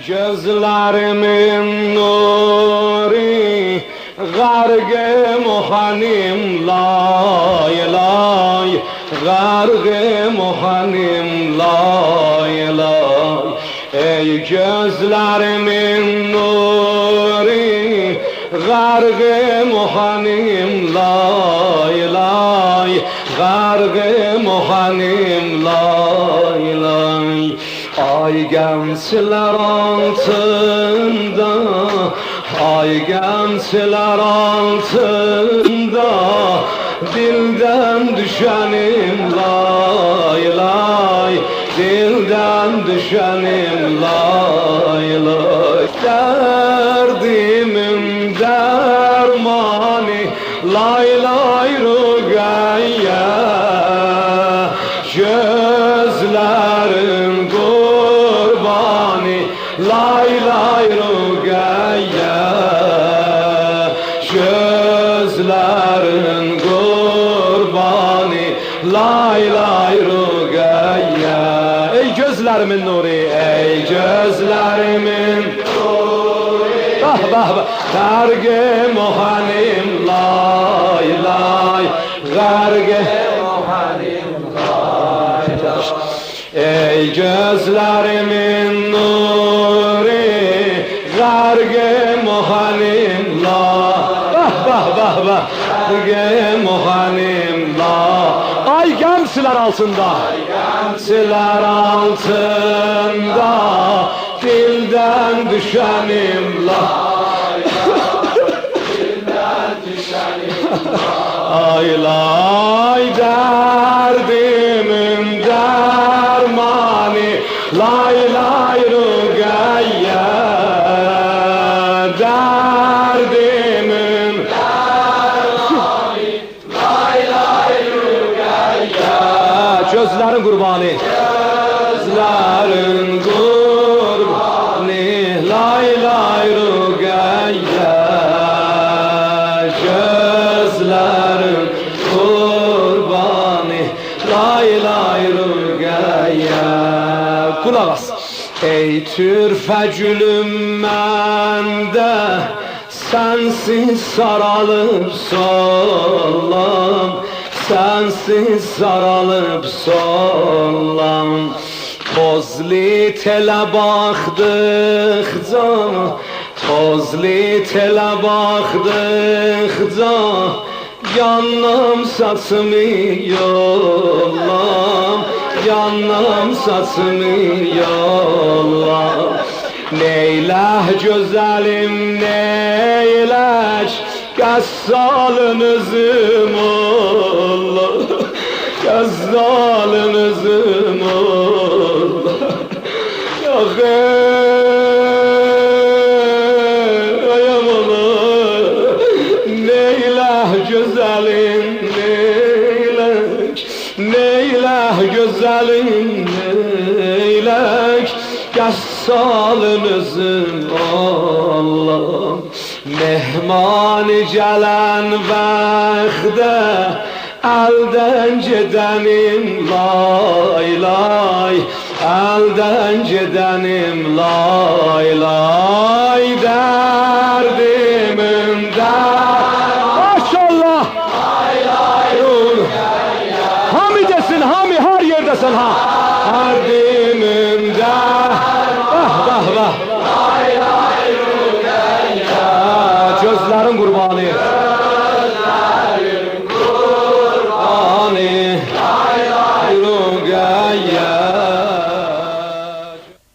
gözlerimin nuri Garg-ı muhanim lay lay Garg-ı muhanim lay lay Ey gözlerimin nuri Garg-ı muhanim lay lay Garg-ı muhanim lay lay Ay gençler altında Ay gençler altında Dilden düşenim lay lay Dilden düşenim lay lay Derdimin dermani Lay lay Rugayye Gözlerin kurbani Lay lay Rugayye Gözlerin kurbani Lay lay Rugayye Ey gözlerimin nuri Ey gözlerimin nuri Bah bah bah Garg-ı muhanim lay lay Garg-ı muhanim lay lay Ey gözlerimin nuri Garg-ı muhanim lay Bah bah bah bah Garg-ı muhanim lay Ay gençler altında Gençler altında Dilden düşenim lay Dilden düşenim lay Ay lay derdimin dermani Lay lay Rugayye Derdimin dermani Lay lay Rugayye Gözlerin kurbanı Gözlerin kurbanı Lay lay Rugayye Gözlerin kurbanı Lay lay Rugayye Kulak as Ey türfe gülüm mende Sensiz saralıp sollam Sensiz saralıp sollam Tozli tele baktıkça Tozli tele baktıkça Yanım saçımı yollam Yanım saçımı yollam Neyleh güzelim neylek Gazzalınızım Allah Gazzalınızım Allah Yok ayam Allah Neyleh güzelim neylek Neyleh güzelim neylek Gassalınızım Allah Mehmani gelen vaxtda Elden gidenim lay lay Elden gidenim lay lay